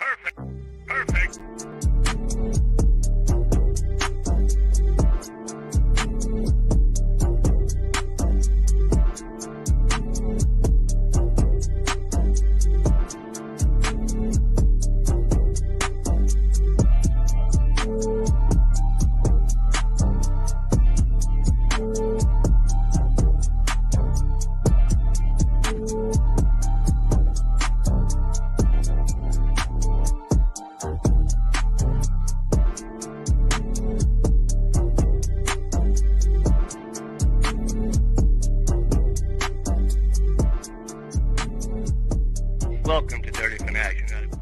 Perfect. Welcome to Dirty Fanatics United.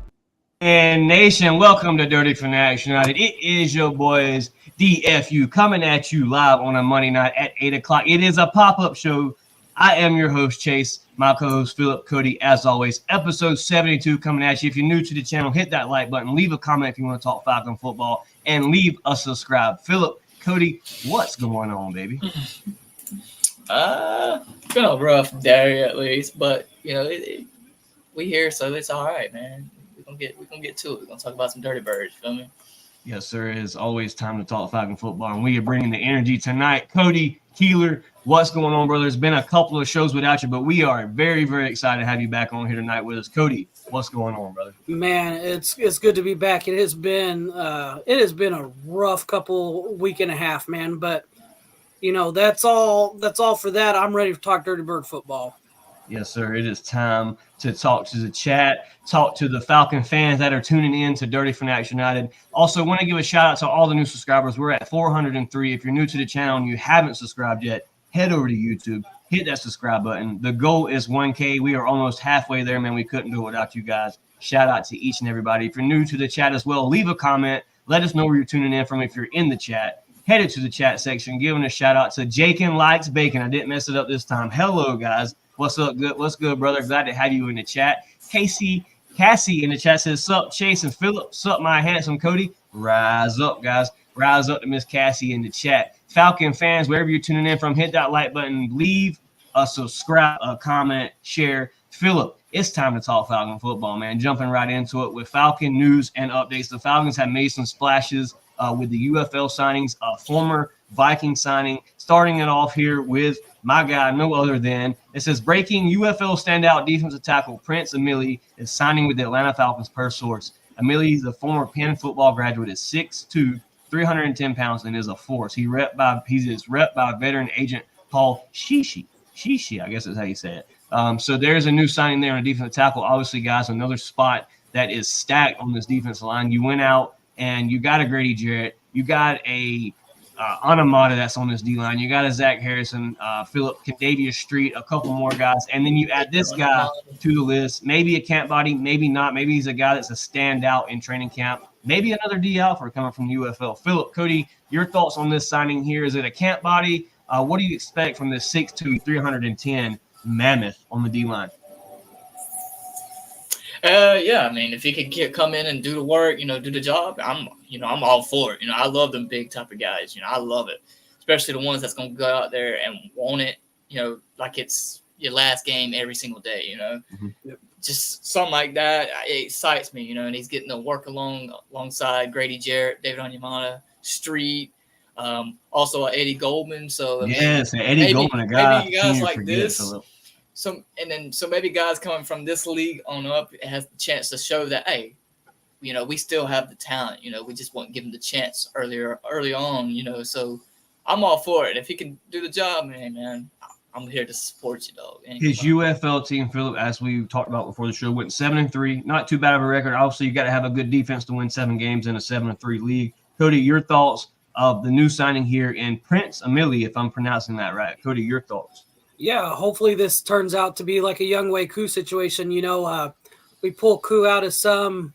And Nation, welcome to Dirty Fanatics United. It is your boys, DFU, coming at you live on a Monday night at 8 o'clock. It is a pop-up show. I am your host, Chase. My co-host, Philip, Cody, as always. Episode 72 coming at you. If you're new to the channel, hit that like button. Leave a comment if you want to talk Falcon football. And leave a subscribe. Philip, Cody, what's going on, baby? It's been a rough day at least, but you know we here, so it's all right, man. We're gonna get to it. We're gonna talk about some dirty birds. Feel me? Yes, sir. It is always time to talk Falcon football, and we are bringing the energy tonight. Cody Keeler, what's going on, brother? There's been a couple of shows without you, but we are very, very excited to have you back on here tonight with us. Cody, what's going on, brother? Man, it's good to be back. It has been a rough week and a half, man. But you know that's all for that. I'm ready to talk Dirty Bird football. Yes, sir. It is time to talk to the chat, talk to the Falcon fans that are tuning in to Dirty Fanatics United. Also, want to give a shout out to all the new subscribers. We're at 403. If you're new to the channel and you haven't subscribed yet, head over to YouTube, hit that subscribe button. The goal is 1K. We are almost halfway there, man. We couldn't do it without you guys. Shout out to each and everybody. If you're new to the chat as well, leave a comment. Let us know where you're tuning in from if you're in the chat. Headed to the chat section, giving a shout out to Jakin Likes Bacon. I didn't mess it up this time. Hello, guys. What's up? Good. What's good, brother? Glad to have you in the chat. Cassie in the chat says, sup, Chase and Philip. Sup, my handsome Cody. Rise up, guys. Rise up to Miss Cassie in the chat. Falcon fans, wherever you're tuning in from, hit that like button. Leave a subscribe, a comment, share. Philip, it's time to talk Falcon football, man. Jumping right into it with Falcon news and updates. The Falcons have made some splashes with the UFL signings, a former Viking signing, starting it off here with my guy, no other than, it says, breaking UFL standout defensive tackle Prince Emili is signing with the Atlanta Falcons per source. Emili is a former Penn football graduate, is 6'2", 310 pounds, and is a force. He's rep by veteran agent Paul Shishi, I guess is how you say it. So there's a new signing there on a defensive tackle. Obviously, guys, another spot that is stacked on this defensive line. You went out and you got a Grady Jarrett. You got a Anamata that's on this D-line. You got a Zach Harrison, Philip Cadavius Street, a couple more guys. And then you add this guy to the list. Maybe a camp body, maybe not. Maybe he's a guy that's a standout in training camp. Maybe another D Alpha coming from UFL. Philip, Cody, your thoughts on this signing here? Is it a camp body? What do you expect from this 6'2", 310 mammoth on the D-line? Yeah, I mean, if he can come in and do the work, do the job, I'm all for it. I love them big type of guys. I love it, especially the ones that's going to go out there and want it, like it's your last game every single day, Mm-hmm. Just something like that. It excites me, and he's getting to work alongside Grady Jarrett, David Onyemata, Street, also Eddie Goldman. So yes, Eddie Goldman, a guy. Maybe guys like this. So maybe guys coming from this league on up has the chance to show that, hey, we still have the talent. We just won't give him the chance early on. So I'm all for it. If he can do the job, man, I'm here to support you, dog. His UFL team, Philip, as we talked about before the show, went 7-3. Not too bad of a record. Obviously, you got to have a good defense to win 7 games in a 7-3 league. Cody, your thoughts of the new signing here in Prince Emili, if I'm pronouncing that right. Cody, your thoughts? Yeah, hopefully this turns out to be like a Young Wei Koo situation. We pull Koo out of some.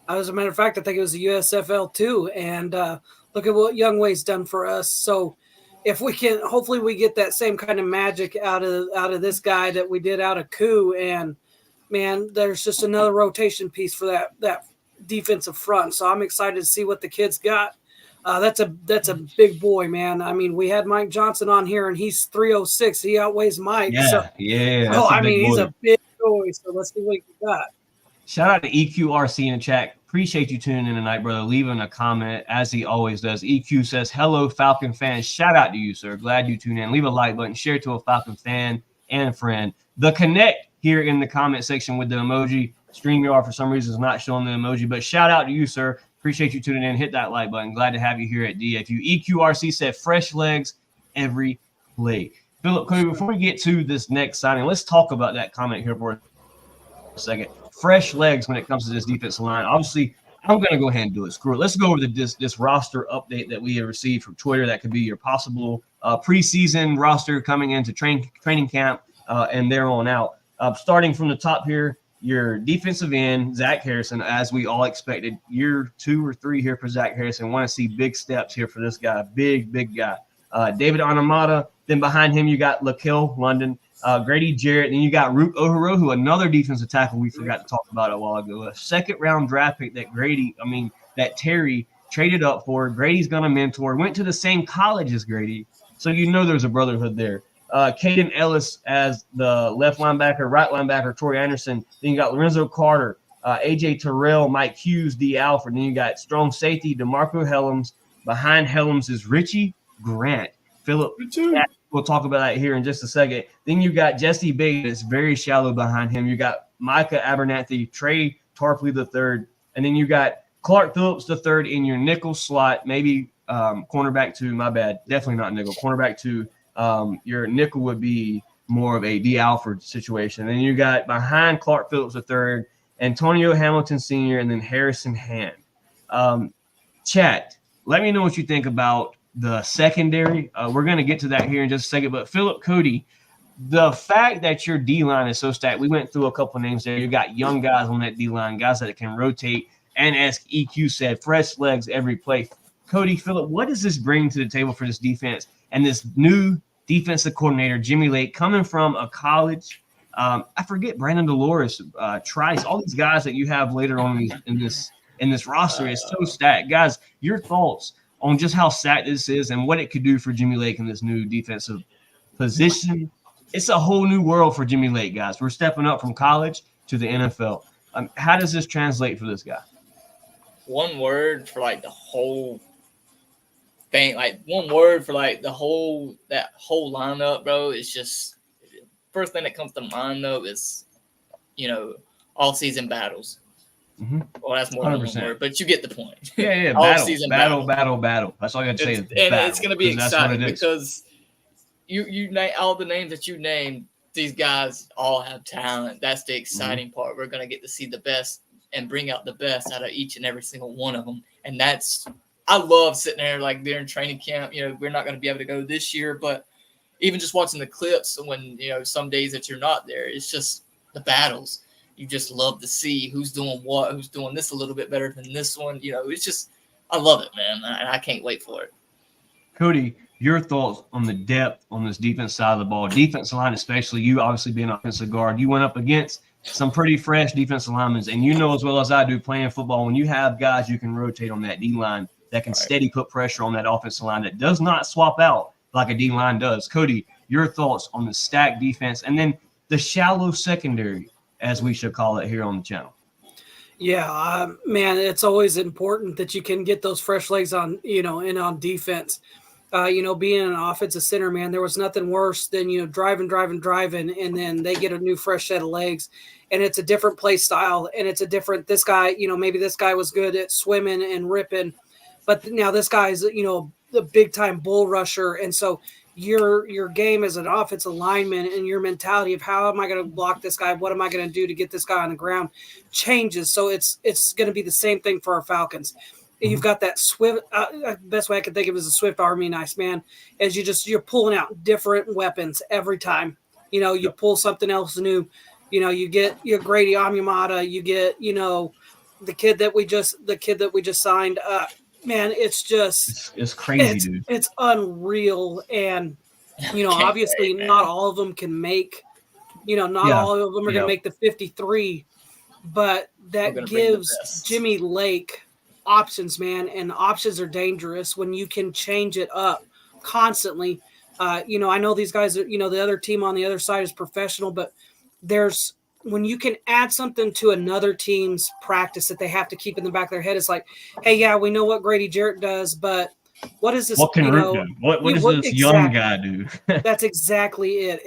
As a matter of fact, I think it was the USFL too. And look at what Young Wei's done for us. So if we can, hopefully we get that same kind of magic out of this guy that we did out of Koo. And man, there's just another rotation piece for that defensive front. So I'm excited to see what the kids got. That's a big boy, man. I mean, we had Mike Johnson on here, and he's 306. He outweighs Mike. Yeah. He's a big boy. So let's see what he got. Shout out to EQRC in the chat. Appreciate you tuning in tonight, brother. Leaving a comment as he always does. EQ says, hello, Falcon fans. Shout out to you, sir. Glad you tuned in. Leave a like button. Share it to a Falcon fan and friend. The Connect here in the comment section with the emoji. StreamYard for some reason is not showing the emoji, but shout out to you, sir. Appreciate you tuning in. Hit that like button. Glad to have you here at DFU. EQRC said, fresh legs every play. Philip, Cody, before we get to this next signing, let's talk about that comment here for a second. Fresh legs when it comes to this defensive line. Obviously, I'm going to go ahead and do it. Screw it. Let's go over this roster update that we have received from Twitter. That could be your possible preseason roster coming into training camp and there on out. Starting from the top here, your defensive end, Zach Harrison, as we all expected. Year 2 or 3 here for Zach Harrison. Want to see big steps here for this guy. Big guy. David Anamata. Then behind him, you got Lakel London. Grady Jarrett, then you got Rook Ohorohu, another defensive tackle we forgot to talk about a while ago. A second-round draft pick that Terry traded up for. Grady's going to mentor. Went to the same college as Grady, so you know there's a brotherhood there. Caden Ellis as the left linebacker, right linebacker, Troy Anderson. Then you got Lorenzo Carter, A.J. Terrell, Mike Hughes, D. Alford. Then you got strong safety, DeMarco Helms. Behind Helms is Richie Grant. Philip, we'll talk about that here in just a second. Then you got Jesse Bates, that's very shallow behind him. You got Micah Abernathy, Trey Tarpley III, and then you got Clark Phillips III in your nickel slot, maybe cornerback to, my bad, definitely not nickel, cornerback to your nickel would be more of a D. Alford situation. And then you got behind Clark Phillips III, Antonio Hamilton Sr., and then Harrison Hand. Chat, let me know what you think about the secondary. We're going to get to that here in just a second. But Philip, Cody, the fact that your D-line is so stacked, we went through a couple of names there. You got young guys on that D-line, guys that can rotate. And as EQ said, fresh legs every play. Cody, Philip, what does this bring to the table for this defense and this new defensive coordinator, Jimmy Lake, coming from a college? I forget Brandon Dolores, Trice, all these guys that you have later on in this roster is so stacked. Guys, your thoughts on just how stacked this is and what it could do for Jimmy Lake in this new defensive position. It's a whole new world for Jimmy Lake, guys. We're stepping up from college to the NFL. How does this translate for this guy? One word for like the whole thing, like one word for like that whole lineup, bro. It's just first thing that comes to mind though is, all season battles. Mm-hmm. Well, that's more 100%. Than one word, but you get the point. Yeah. Battle. That's all I got to say. And it's going to be exciting because you name all the names that you named. These guys all have talent. That's the exciting part. We're going to get to see the best and bring out the best out of each and every single one of them. And I love sitting there like during training camp. We're not going to be able to go this year, but even just watching the clips when some days that you're not there, it's just the battles. You just love to see who's doing what, who's doing this a little bit better than this one. It's just, I love it, man. I can't wait for it. Cody, your thoughts on the depth on this defense side of the ball, defensive line, especially you obviously being an offensive guard. You went up against some pretty fresh defensive linemen, and as well as I do playing football, when you have guys you can rotate on that D-line that can steady put pressure on that offensive line that does not swap out like a D-line does. Cody, your thoughts on the stacked defense and then the shallow secondary, as we should call it here on the channel. Yeah, man, it's always important that you can get those fresh legs on, and on defense. Being an offensive center, man, there was nothing worse than, driving, and then they get a new fresh set of legs. And it's a different play style, and it's a different – this guy, maybe this guy was good at swimming and ripping, but now this guy's, the big-time bull rusher. And so your game as an offensive lineman and your mentality of how am I going to block this guy, what am I going to do to get this guy on the ground changes. So it's going to be the same thing for our Falcons. You've got that swift. Best way I can think of is a Swift Army knife, man. As you're pulling out different weapons every time. You pull something else new. You get your Grady Amyamata. You get the kid that we just signed. Man, it's just it's crazy, dude. It's unreal, and obviously not all of them can make. All of them are going to make the 53, but that gives Jimmy Lake options, man, and options are dangerous when you can change it up constantly. I know these guys, the other team on the other side is professional, but there's when you can add something to another team's practice that they have to keep in the back of their head, it's like, hey, yeah, we know what Grady Jarrett does, but what is this? What can Root do? What does this young guy do? That's exactly it.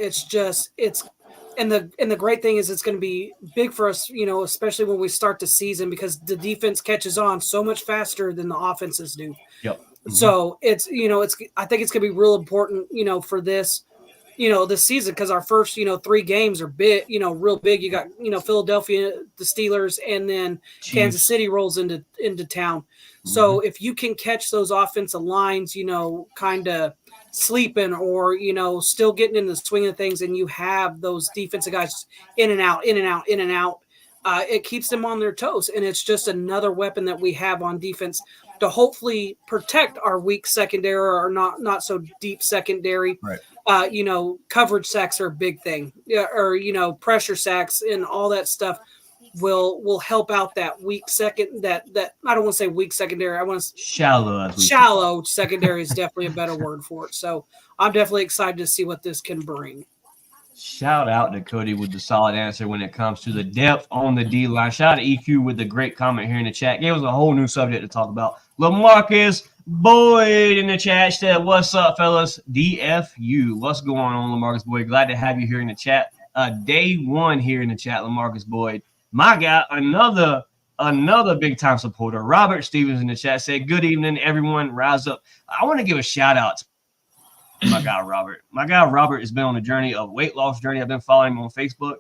And the great thing is it's going to be big for us, especially when we start the season, because the defense catches on so much faster than the offenses do. Yep. Mm-hmm. So I think it's going to be real important, for this, this season, because our first, 3 games are big, real big. You got, Philadelphia, the Steelers, and then Kansas City rolls into town. So if you can catch those offensive lines, kind of sleeping or, still getting in the swing of things, and you have those defensive guys in and out, it keeps them on their toes. And it's just another weapon that we have on defense to hopefully protect our weak secondary or not so deep secondary. Right. Coverage sacks are a big thing, or, pressure sacks and all that stuff will help out that weak second, that I don't want to say weak secondary. I want to shallow secondary is definitely a better word for it. So I'm definitely excited to see what this can bring. Shout out to Cody with the solid answer when it comes to the depth on the D line. Shout out to EQ with the great comment here in the chat. Gave us a whole new subject to talk about. LaMarcus Boyd in the chat said, "What's up, fellas? DFU. What's going on, LaMarcus Boyd? Glad to have you here in the chat. Day one here in the chat, LaMarcus Boyd. My guy, another big time supporter. Robert Stevens in the chat said, "Good evening, everyone. Rise up." I want to give a shout out to my guy Robert. My guy Robert has been on a journey of weight loss journey. I've been following him on Facebook.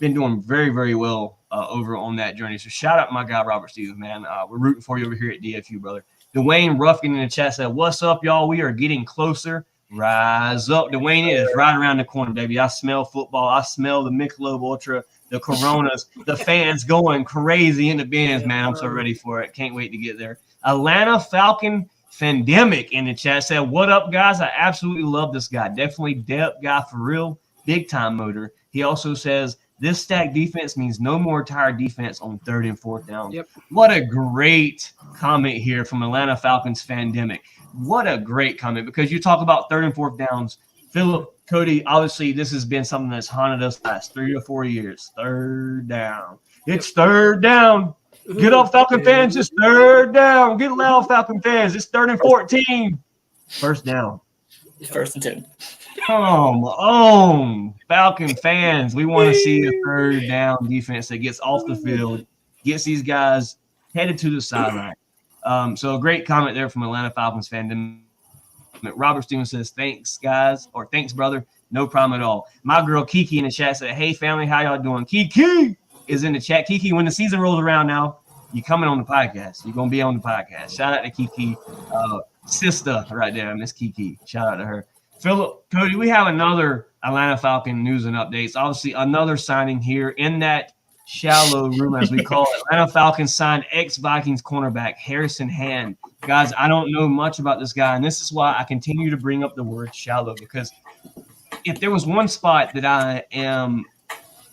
Been doing very, very well over on that journey. So shout out my guy Robert Stevens, man. We're rooting for you over here at DFU, brother. Dwayne Ruffin in the chat said, "What's up, y'all? We are getting closer. Rise up." Dwayne, it is right around the corner, baby. I smell football. I smell the Michelob Ultra, the Coronas, the fans going crazy in the bins, man. I'm so ready for it. Can't wait to get there. Atlanta Falcon Fandemic in the chat said, "What up, guys? I absolutely love this guy. Definitely depth guy for real. Big time motor." He also says, "This stacked defense means no more tired defense on 3rd and 4th down." Yep. What a great comment here from Atlanta Falcons Fandemic. What a great comment, because you talk about 3rd and 4th downs. Philip, Cody, obviously this has been something that's haunted us last 3 or 4 years. 3rd down. It's 3rd down. Get up, Falcon fans. It's 3rd down. Get loud, Falcon fans. It's 3rd and 14. 1st down. 1st and 10. Come on, Falcon fans. We want to see a 3rd down defense that gets off the field, gets these guys headed to the sideline. So a great comment there from Atlanta Falcons fan. Robert Stevens says, "Thanks, guys," or "Thanks, brother." No problem at all. My girl Kiki in the chat said, "Hey, family, how y'all doing?" Kiki is in the chat. Kiki, when the season rolls around now, you're coming on the podcast. You're going to be on the podcast. Shout out to Kiki, sister right there, Miss Kiki. Shout out to her. Philip, Cody, we have another Atlanta Falcon news and updates. Obviously, another signing here in that shallow room, as we call it. Atlanta Falcons signed ex-Vikings cornerback Harrison Hand. Guys, I don't know much about this guy, and this is why I continue to bring up the word shallow, because if there was one spot that I am,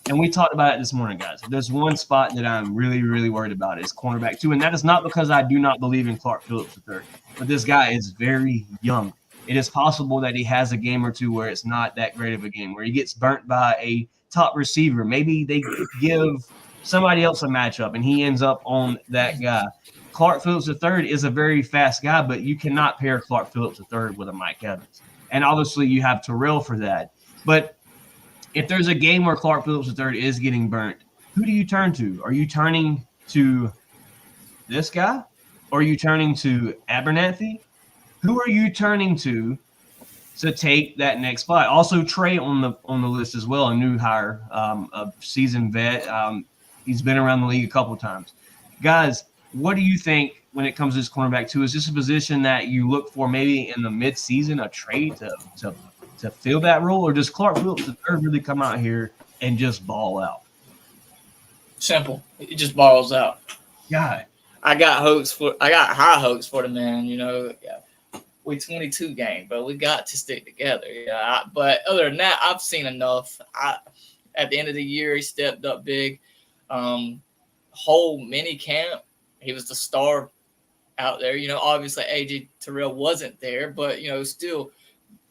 and we talked about it this morning, guys, there's one spot that I'm really, really worried about is cornerback 2, and that is not because I do not believe in Clark Phillips III, but this guy is very young. It is possible that he has a game or two where it's not that great of a game, where he gets burnt by a top receiver. Maybe they give somebody else a matchup and he ends up on that guy. Clark Phillips III is a very fast guy, but you cannot pair Clark Phillips III with a Mike Evans. And obviously you have Terrell for that. But if there's a game where Clark Phillips III is getting burnt, who do you turn to? Are you turning to this guy? Or are you turning to Abernathy? Who are you turning to take that next spot? Also, Trey on the list as well, a new hire, a seasoned vet. He's been around the league a couple of times. Guys, what do you think when it comes to this cornerback too? Is this a position that you look for maybe in the midseason, a trade to fill that role, or does Clark Phillips III really come out here and just ball out? Simple. It just balls out. God, I got high hopes for the man. We 22 game, but we got to stick together. But other than that, I've seen enough. At the end of the year, he stepped up big. Whole mini camp, he was the star out there. Obviously AJ Terrell wasn't there, but still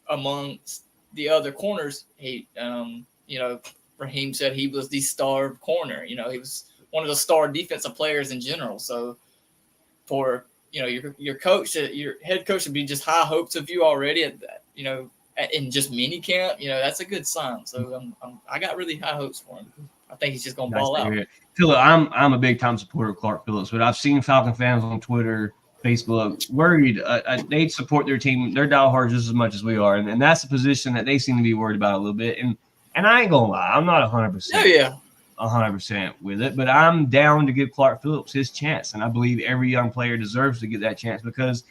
amongst the other corners, he Raheem said he was the star corner. You know, he was one of the star defensive players in general. So for, you know, your coach, your head coach would be just high hopes of you already at that, you know, in just mini camp, you know, that's a good sign. So I got really high hopes for him. I think he's just going to ball out. Phillip, I'm a big time supporter of Clark Phillips, but I've seen Falcon fans on Twitter, Facebook worried. They support their team. They're diehards just as much as we are, and that's a position that they seem to be worried about a little bit. And I ain't gonna lie, I'm not 100%. Oh yeah. 100% with it, but I'm down to give Clark Phillips his chance, and I believe every young player deserves to get that chance because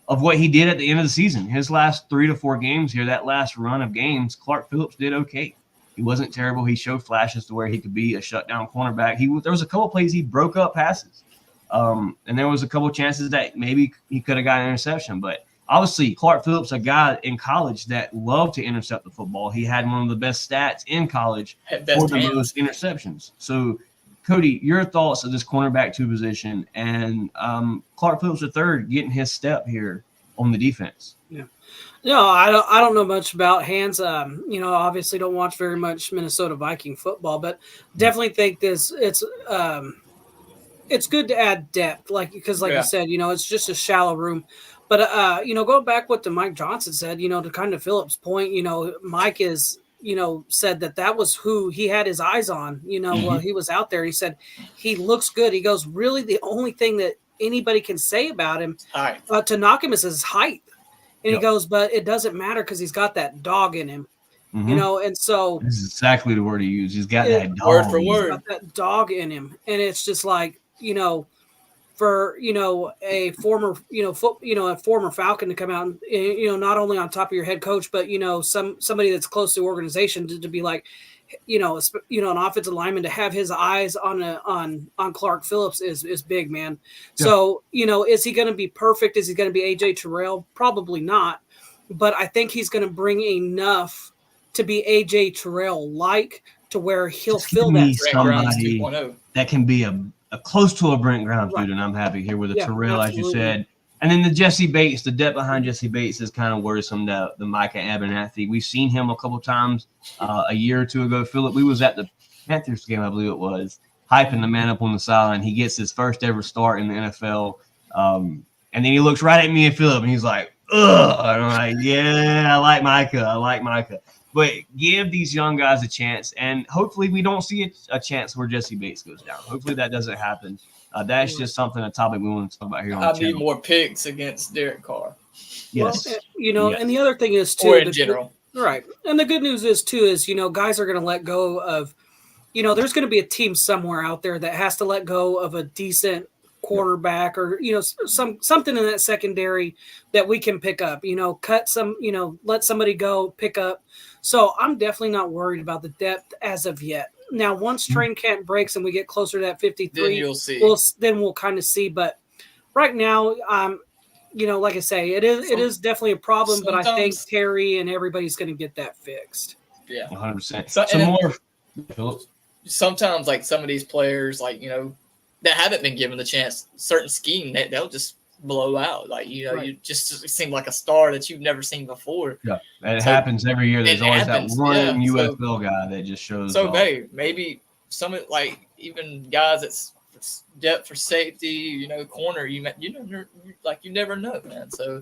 of what he did at the end of the season. His last 3 to 4 games here, that last run of games, Clark Phillips did okay. He wasn't terrible. He showed flashes to where he could be a shutdown cornerback. There was a couple plays he broke up passes, and there was a couple chances that maybe he could have got an interception. But obviously, Clark Phillips, a guy in college that loved to intercept the football. He had one of the best stats in college for the most interceptions. So, Cody, your thoughts of this cornerback 2 position and Clark Phillips III getting his step here on the defense? Yeah. No, I don't know much about Hands. You know, obviously don't watch very much Minnesota Viking football, but definitely think it's good to add depth, because you said, you know, it's just a shallow room. But you know, going back what Mike Johnson said, you know, to kind of Philip's point, you know, Mike is, you know, said that was who he had his eyes on, you know, while he was out there. He said he looks good. He goes, really, the only thing that anybody can say about him to knock him is his height. And he goes, but it doesn't matter because he's got that dog in him, you know. And so this is exactly the word he used. He's got that dog. Word for word. He's got that dog in him, and it's just like, you know, for, you know, a former, you know, a former Falcon to come out and, you know, not only on top of your head coach, but, you know, somebody that's close to the organization to be like, you know, an offensive lineman to have his eyes on Clark Phillips is big, man. Yeah. So, you know, is he going to be perfect? Is he going to be AJ Terrell? Probably not. But I think he's going to bring enough to be AJ Terrell like to where he'll fill that. Somebody that can be a close to a Brent Grimes dude, and I'm happy here with a Terrell, absolutely. As you said. And then the Jesse Bates, the depth behind Jesse Bates is kind of worrisome. The Micah Abernathy, we've seen him a couple times a year or two ago. Philip, we was at the Panthers game, I believe it was, hyping the man up on the sideline. He gets his first ever start in the NFL, and then he looks right at me and Philip, and he's like, "Ugh!" And I'm like, "Yeah, I like Micah." But give these young guys a chance, and hopefully we don't see a chance where Jesse Bates goes down. Hopefully that doesn't happen. That's just a topic we want to talk about here on the channel. I need more picks against Derek Carr. Yes. Well, you know, and the other thing is, too. Or in general. Right. And the good news is, too, is, you know, guys are going to let go of, you know, there's going to be a team somewhere out there that has to let go of a decent quarterback or, you know, something in that secondary that we can pick up, you know, cut some, you know, let somebody go, pick up. So I'm definitely not worried about the depth as of yet. Now, once train camp breaks and we get closer to that 53, then you'll see. Then we'll kind of see. But right now, you know, like I say, it is definitely a problem. But I think Terry and everybody's going to get that fixed. Yeah, 100%. Sometimes, like some of these players, like, you know, that haven't been given the chance, certain scheme, they'll just blow out. Like, you know, you just seem like a star that you've never seen before. Yeah, and it happens every year. There's always that one UFL guy that just shows. So maybe some of, like, even guys that's depth for safety, you know, corner, you never know, man. So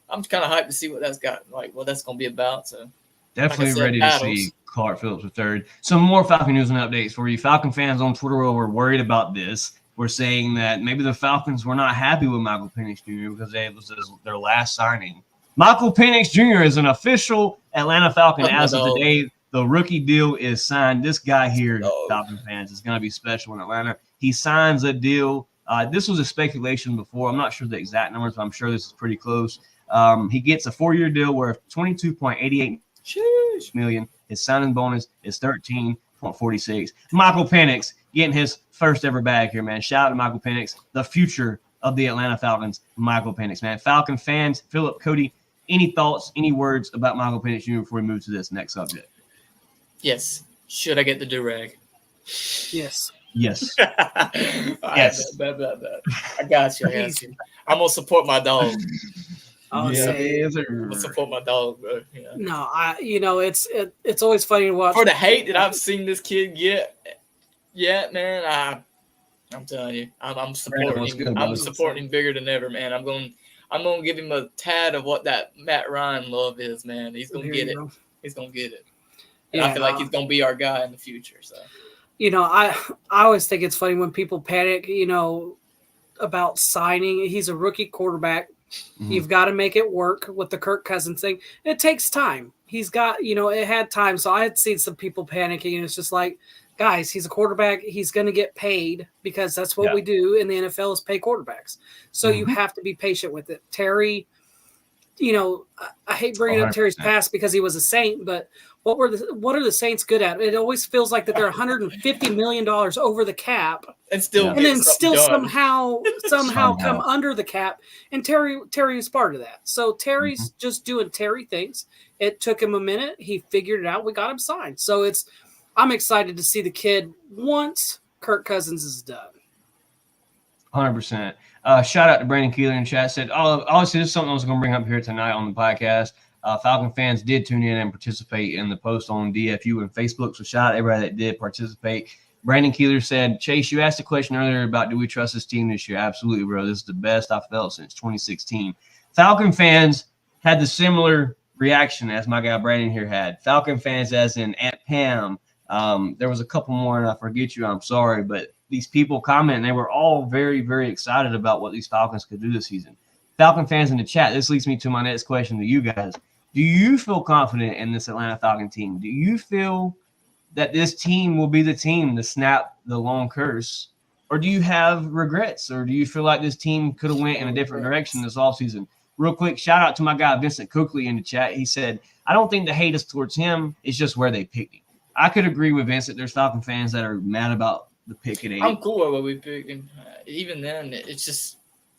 I'm kind of hyped to see what that's got, like, what that's going to be about. So definitely ready to see Clark Phillips III. Some more Falcon news and updates for you. Falcon fans on Twitter were worried about this. We're saying that maybe the Falcons were not happy with Michael Penix Jr. because it was their last signing. Michael Penix Jr. is an official Atlanta Falcon as of today. The rookie deal is signed. This guy here, Falcon fans, is going to be special in Atlanta. He signs a deal. This was a speculation before. I'm not sure the exact numbers, but I'm sure this is pretty close. He gets a 4-year deal worth $22.88 million. His signing bonus is $13.46. Michael Penix getting his first ever bag here, man. Shout out to Michael Penix, the future of the Atlanta Falcons. Michael Penix, man. Falcon fans, Philip, Cody, any thoughts, any words about Michael Penix Jr. before we move to this next subject? Yes. Should I get the do-rag? Yes. Yes. Yes. I got you. I'm going to support my dog. I'll support my dog, bro. Yeah. No, it's always funny to watch. For the hate that I've seen this kid get, man, I'm telling you, I'm supporting him. I'm supporting him bigger than ever, man. I'm gonna give him a tad of what that Matt Ryan love is, man. He's gonna get it. He's gonna get it. And I feel like he's gonna be our guy in the future. So, I always think it's funny when people panic, about signing. He's a rookie quarterback. Mm-hmm. You've got to make it work with the Kirk Cousins thing. It takes time. He's got, it had time. So I had seen some people panicking, and it's just like, guys, he's a quarterback. He's going to get paid because that's what we do in the NFL is pay quarterbacks. So you have to be patient with it. Terry, I hate bringing 100%. Up Terry's past because he was a Saint, but what are the Saints good at? It always feels like that they're $150 million over the cap, and then still somehow come under the cap. And Terry was part of that. So Terry's just doing Terry things. It took him a minute. He figured it out. We got him signed. So I'm excited to see the kid once Kirk Cousins is done. 100%. Shout out to Brandon Keeler in chat. Said, obviously, this is something I was going to bring up here tonight on the podcast. Falcon fans did tune in and participate in the post on DFU and Facebook. So shout out to everybody that did participate. Brandon Keeler said, Chase, you asked a question earlier about do we trust this team this year? Absolutely, bro. This is the best I've felt since 2016. Falcon fans had the similar reaction as my guy Brandon here had. Falcon fans as in Aunt Pam. There was a couple more, and I forget you. I'm sorry, but these people commenting, they were all very, very excited about what these Falcons could do this season. Falcon fans in the chat, this leads me to my next question to you guys. Do you feel confident in this Atlanta Falcon team? Do you feel that this team will be the team to snap the long curse? Or do you have regrets? Or do you feel like this team could have went in a different direction this offseason? Real quick, shout out to my guy Vincent Cookley in the chat. He said, I don't think the hate is towards him. It's just where they picked him. I could agree with Vincent. There's Falcon fans that are mad about the pick at 8. I'm cool with what we picked him. Even then, it's just,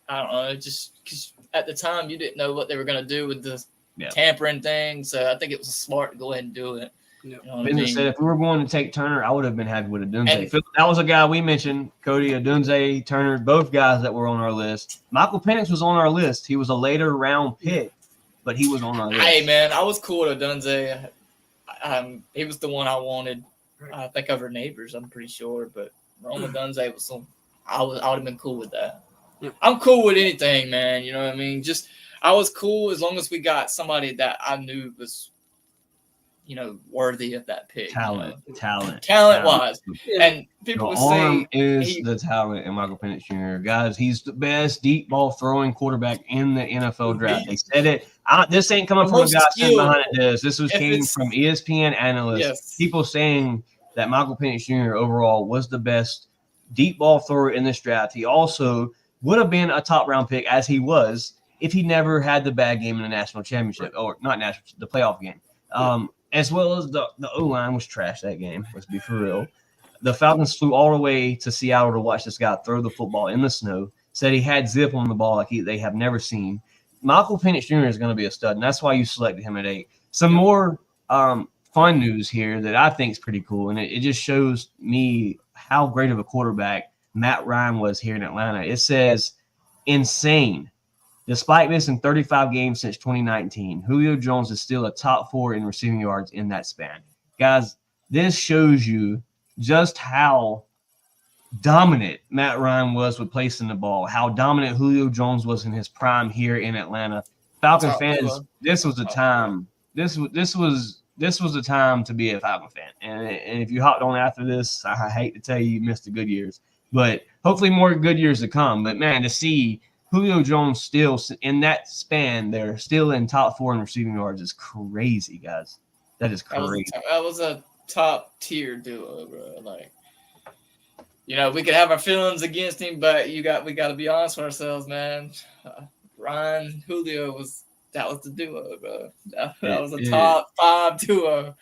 I don't know, just because at the time you didn't know what they were going to do with the tampering thing. So I think it was smart to go ahead and do it. You know Vincent said if we were going to take Turner, I would have been happy with Adunze. That was a guy we mentioned, Cody Adunze, Turner, both guys that were on our list. Michael Penix was on our list. He was a later round pick, but he was on our list. Hey, man, I was cool with Adunze. He was the one I wanted. I think over Neighbors, I'm pretty sure. But Roma Dunze was I would have been cool with that. Yeah. I'm cool with anything, man. You know what I mean? Just I was cool as long as we got somebody that I knew was, worthy of that pick. Talent-wise. And people would say the talent in Michael Penix Jr. Guys, he's the best deep ball throwing quarterback in the NFL draft. They said it. This ain't coming from a guy sitting behind it. This came from ESPN analysts. Yes. People saying that Michael Penix Jr. overall was the best deep ball thrower in this draft. He also would have been a top round pick as he was if he never had the bad game in the national championship or not national, the playoff game. As well as the O-line was trash that game. Let's be for real. The Falcons flew all the way to Seattle to watch this guy throw the football in the snow. Said he had zip on the ball like they have never seen. Michael Penix Jr. is going to be a stud, and that's why you selected him at 8. Some more fun news here that I think is pretty cool, and it just shows me how great of a quarterback Matt Ryan was here in Atlanta. It says, insane. Despite missing 35 games since 2019, Julio Jones is still a top 4 in receiving yards in that span. Guys, this shows you just how dominant Matt Ryan was with placing the ball, how dominant Julio Jones was in his prime here in Atlanta. Falcon fans, this was the time. This was the time to be a Falcon fan. And if you hopped on after this, I hate to tell you missed the good years, but hopefully more good years to come. But man, to see Julio Jones still in that span, they're still in top 4 in receiving yards is crazy, guys. That is crazy. That was a top tier duo, bro. Like, we could have our feelings against him, but we got to be honest with ourselves, man. Ryan, Julio was the duo, bro. That was a top 5 duo,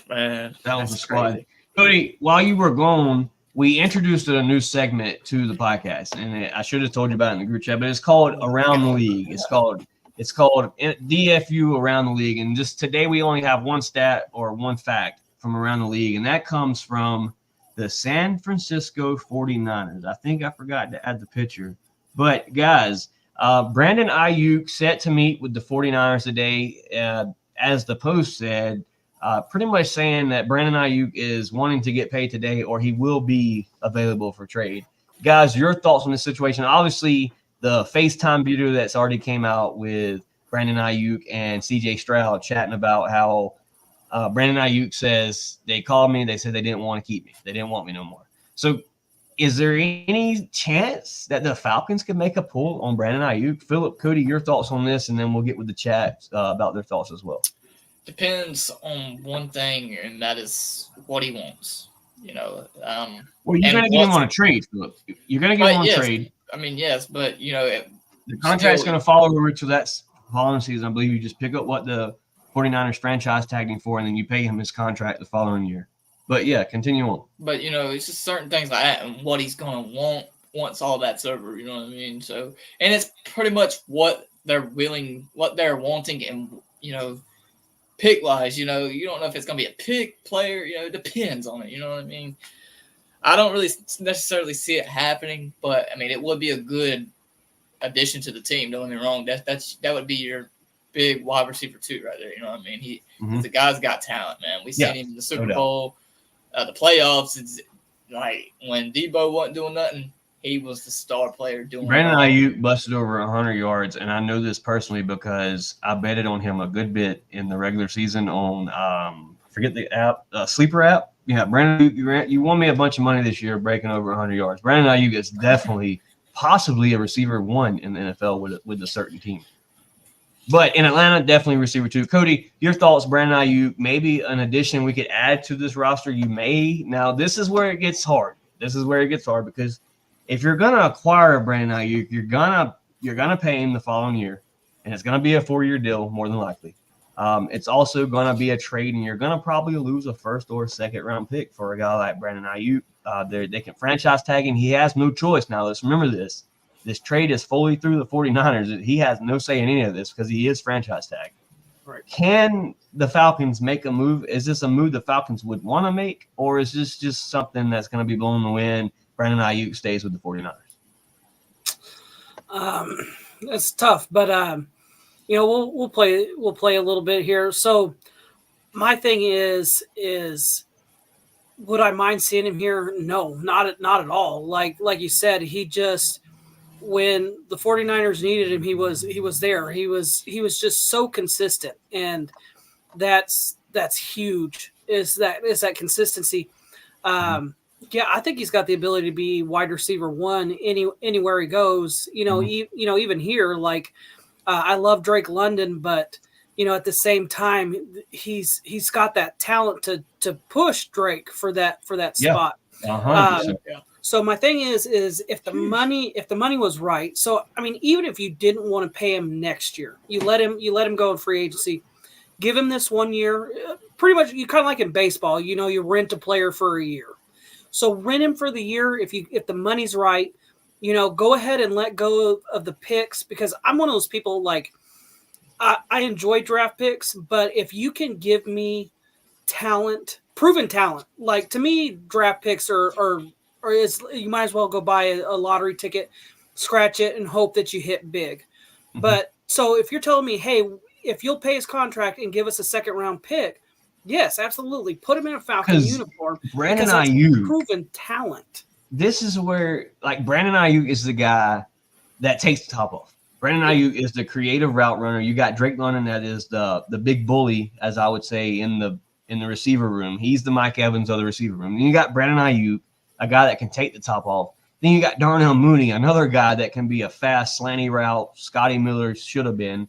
man. That was a squad. Cody, while you were gone, we introduced a new segment to the podcast, and I should have told you about it in the group chat, but it's called Around the League. It's called DFU Around the League, and just today we only have one stat or one fact from Around the League, and that comes from the San Francisco 49ers. I think I forgot to add the picture, but guys, Brandon Ayuk set to meet with the 49ers today, as the Post said, pretty much saying that Brandon Ayuk is wanting to get paid today or he will be available for trade. Guys, your thoughts on this situation? Obviously, the FaceTime video that's already came out with Brandon Ayuk and CJ Stroud chatting about how Brandon Ayuk says they called me. They said they didn't want to keep me. They didn't want me no more. So is there any chance that the Falcons could make a pull on Brandon Ayuk? Philip, Cody, your thoughts on this, and then we'll get with the chat about their thoughts as well. Depends on one thing, and that is what he wants. Well, you're going to get him on a trade, Philip. You're going to get him on a trade. I mean, yes, but the contract's going to follow over to that following season. I believe you just pick up what the 49ers franchise tagged him for, and then you pay him his contract the following year. But yeah, continue on. But it's just certain things like that, and what he's going to want once all that's over. You know what I mean? So, and it's pretty much what they're wanting, and pick wise, you don't know if it's going to be a pick player. It depends on it. You know what I mean? I don't really necessarily see it happening, but I mean, it would be a good addition to the team. Don't get me wrong. That would be your big wide receiver too, right there. You know what I mean? The guy's got talent, man. We seen him in the Super Bowl, the playoffs. It's like when Debo wasn't doing nothing, he was the star player doing. Brandon Ayuk busted over 100 yards, and I know this personally because I betted on him a good bit in the regular season on forget the app, Sleeper app. Yeah, Brandon Ayuk, you won me a bunch of money this year breaking over 100 yards. Brandon Ayuk is definitely, possibly a receiver 1 in the NFL with a certain team. But in Atlanta, definitely receiver 2. Cody, your thoughts, Brandon Ayuk, maybe an addition we could add to this roster. Now, this is where it gets hard. Because if you're going to acquire Brandon Ayuk, you're gonna pay him the following year, and it's going to be a 4-year deal more than likely. It's also going to be a trade, and you're going to probably lose a first or second round pick for a guy like Brandon Ayuk. They can franchise tag him. He has no choice now. Let's remember this. This trade is fully through the 49ers. He has no say in any of this because he is franchise tagged. Right. Can the Falcons make a move? Is this a move the Falcons would want to make, or is this just something that's going to be blowing the wind? Brandon Ayuk stays with the 49ers. That's tough, but we'll play a little bit here. So my thing is would I mind seeing him here? No, not at all. Like you said, he just, when the 49ers needed him, he was there. He was just so consistent, and that's huge. Is that consistency? Yeah, I think he's got the ability to be wide receiver 1 anywhere he goes. Even here, like I love Drake London, but at the same time, he's got that talent to push Drake for that spot. So my thing is if the money was right. So I mean, even if you didn't want to pay him next year, you let him go in free agency, give him this 1 year. Pretty much, you kind of like in baseball. You rent a player for a year. So rent him for the year. If the money's right, go ahead and let go of the picks, because I'm one of those people, like, I enjoy draft picks, but if you can give me talent, proven talent, like, to me, draft picks are you might as well go buy a lottery ticket, scratch it, and hope that you hit big. Mm-hmm. But so if you're telling me, hey, if you'll pay his contract and give us a second round pick, yes, absolutely. Put him in a Falcon uniform. Brandon Ayuk, proven talent. This is where, like, Brandon Ayuk is the guy that takes the top off. Brandon Ayuk is the creative route runner. You got Drake London, that is the big bully, as I would say, in the receiver room. He's the Mike Evans of the receiver room. Then you got Brandon Ayuk, a guy that can take the top off. Then you got Darnell Mooney, another guy that can be a fast, slanty route. Scotty Miller should have been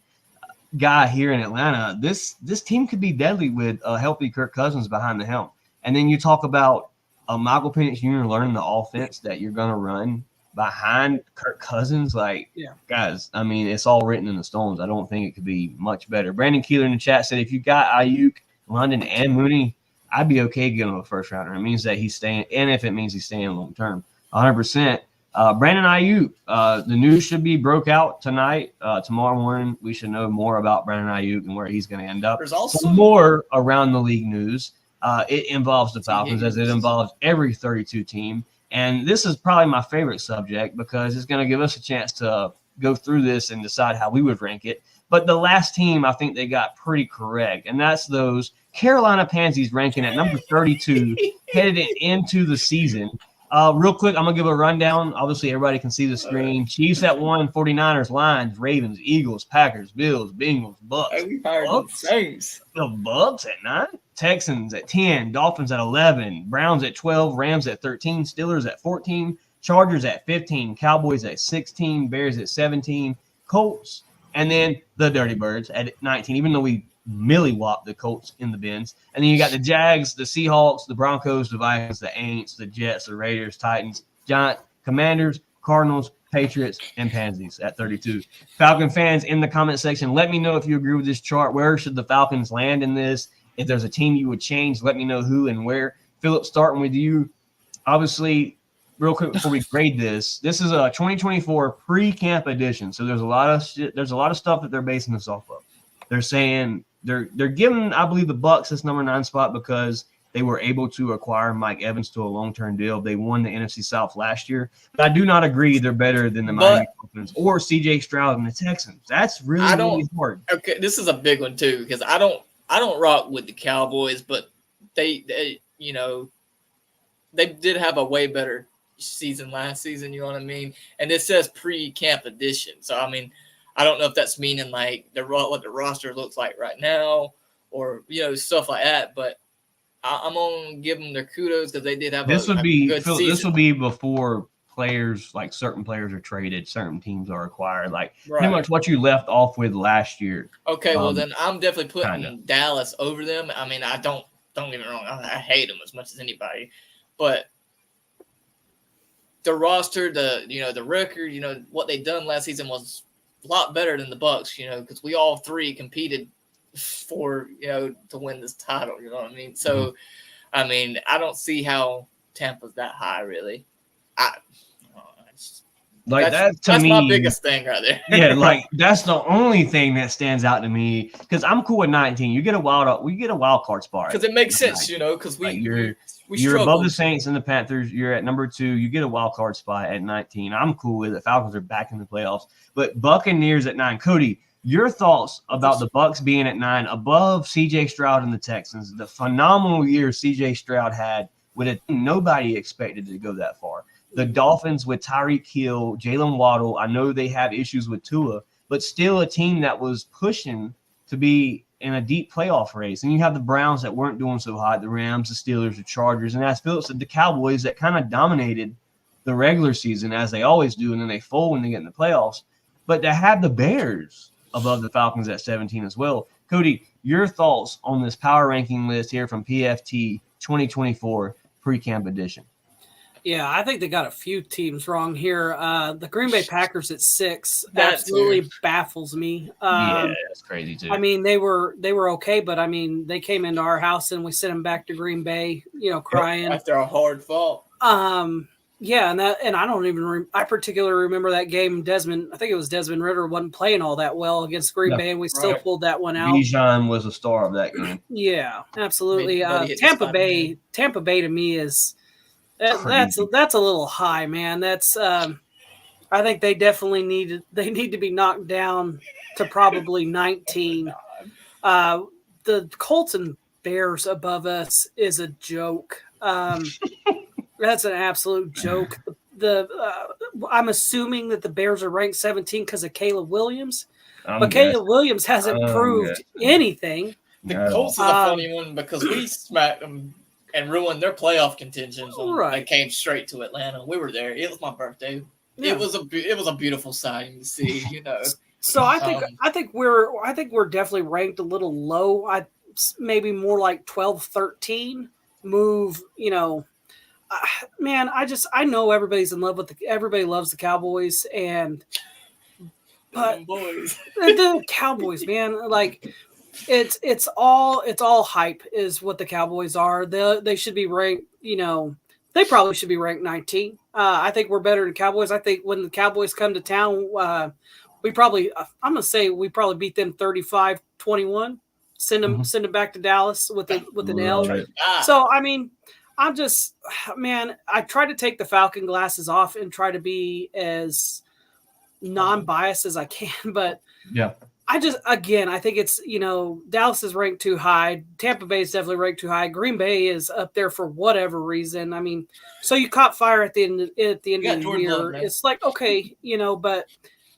guy here in Atlanta. This team could be deadly with a healthy Kirk Cousins behind the helm. And then you talk about Michael Penix Jr. learning the offense that you're going to run behind Kirk Cousins. Like, guys, I mean, it's all written in the stones. I don't think it could be much better. Brandon Keeler in the chat said, if you got Ayuk, London, and Mooney, I'd be okay getting him a first rounder. It means that he's staying, and if it means he's staying long term, 100%. Brandon Ayuk, the news should be broke out tonight. Tomorrow morning, we should know more about Brandon Ayuk and where he's going to end up. There's also some more around the league news. It involves the Falcons, as it involves every 32 team. And this is probably my favorite subject because it's going to give us a chance to go through this and decide how we would rank it. But the last team I think they got pretty correct, and that's those Carolina Pansies ranking at number 32 headed into the season. Real quick, I'm going to give a rundown. Obviously, everybody can see the screen. Chiefs at 1, 49ers, Lions, Ravens, Eagles, Packers, Bills, Bengals, Bucks. The Bucks at 9, Texans at 10, Dolphins at 11, Browns at 12, Rams at 13, Steelers at 14, Chargers at 15, Cowboys at 16, Bears at 17, Colts, and then the Dirty Birds at 19, even though we millie-whopped the Colts in the bins. And then you got the Jags, the Seahawks, the Broncos, the Vikings, the Aints, the Jets, the Raiders, Titans, Giants, Commanders, Cardinals, Patriots, and Pansies at 32. Falcon fans, in the comment section, let me know if you agree with this chart. Where should the Falcons land in this? If there's a team you would change, let me know who and where. Philip, starting with you. Obviously, real quick before we grade this is a 2024 pre-camp edition. So there's a lot of stuff that they're basing this off of. They're saying they're giving, I believe, the Bucks this number 9 spot because they were able to acquire Mike Evans to a long-term deal. They won the NFC South last year. But I do not agree they're better than the Miami Dolphins or CJ Stroud and the Texans. That's really hard. Okay, this is a big one too because I don't rock with the Cowboys, but they did have a way better season last season, you know what I mean? And it says pre-camp edition. So, I mean, I don't know if that's meaning like what the roster looks like right now or, stuff like that. But I'm going to give them their kudos because they did have a good season. This will be before players, like certain players are traded, certain teams are acquired. Like pretty much what you left off with last year. Okay, well, then I'm definitely putting Dallas over them. I mean, don't get me wrong. I hate them as much as anybody. But the roster, the record, what they done last season was a lot better than the Bucks, because we all three competed for, to win this title, you know what I mean? So, I mean, I don't see how Tampa's that high, really. That's my biggest thing right there. Yeah, like that's the only thing that stands out to me because I'm cool with 19. We get a wild card spot because it makes sense, because you're above the Saints and the Panthers. You're at number 2. You get a wild card spot at 19. I'm cool with it. Falcons are back in the playoffs, but Buccaneers at 9. Cody, your thoughts about the Bucs being at 9 above CJ Stroud and the Texans? The phenomenal year CJ Stroud had with it, nobody expected to go that far. The Dolphins with Tyreek Hill, Jalen Waddle. I know they have issues with Tua, but still a team that was pushing to be in a deep playoff race. And you have the Browns that weren't doing so hot, the Rams, the Steelers, the Chargers, and as Philip said, the Cowboys that kind of dominated the regular season as they always do, and then they fold when they get in the playoffs. But to have the Bears above the Falcons at 17 as well. Cody, your thoughts on this power ranking list here from PFT 2024 pre-camp edition? Yeah, I think they got a few teams wrong here. The Green Bay Packers at 6 absolutely baffles me. Yeah, that's crazy too. I mean, they were okay, but I mean, they came into our house and we sent them back to Green Bay, crying after a hard fall. Yeah, and I don't even. I particularly remember that game. I think it was Desmond Ridder wasn't playing all that well against Green Bay, and we still pulled that one out. Bijan was the star of that game. Yeah, absolutely. Tampa Bay to me is. That's a little high, man. That's I think they definitely need to be knocked down to probably 19. The Colts and Bears above us is a joke. That's an absolute joke. I'm assuming that the Bears are ranked 17 because of Caleb Williams, but Caleb Williams hasn't proved anything. The Colts is a funny one because we smacked them and ruined their playoff contentions when they came straight to Atlanta. We were there. It was my birthday. Yeah. It was a beautiful sighting to see, So I think we're definitely ranked a little low. Maybe more like 12, 13. Move, man. I know everybody's in love with everybody loves the Cowboys but the Cowboys, man, like. It's all hype is what the Cowboys are. They should be ranked, they probably should be ranked 19. I think we're better than Cowboys. I think when the Cowboys come to town, I'm going to say we probably beat them 35-21, send them back to Dallas with an L. Right. So, I mean, I try to take the Falcon glasses off and try to be as non-biased as I can, but Yeah. I think it's, Dallas is ranked too high. Tampa Bay is definitely ranked too high. Green Bay is up there for whatever reason. I mean, so you caught fire at the end of the year. It's like, okay, but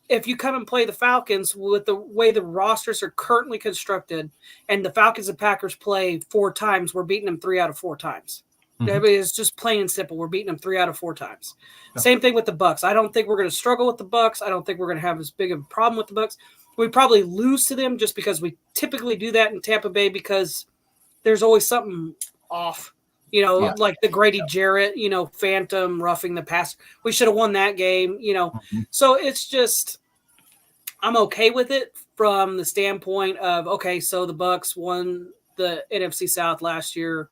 if you come and play the Falcons with the way the rosters are currently constructed, and the Falcons and Packers play 4 times, we're beating them 3 out of 4 times. Mm-hmm. It's just plain and simple. We're beating them 3 out of 4 times. Yeah. Same thing with the Bucs. I don't think we're going to struggle with the Bucs. I don't think we're going to have as big of a problem with the Bucs. We probably lose to them just because we typically do that in Tampa Bay because there's always something off. Like the Grady Jarrett, phantom roughing the pass. We should have won that game, Mm-hmm. So it's just I'm okay with it from the standpoint of, okay, so the Bucs won the NFC South last year.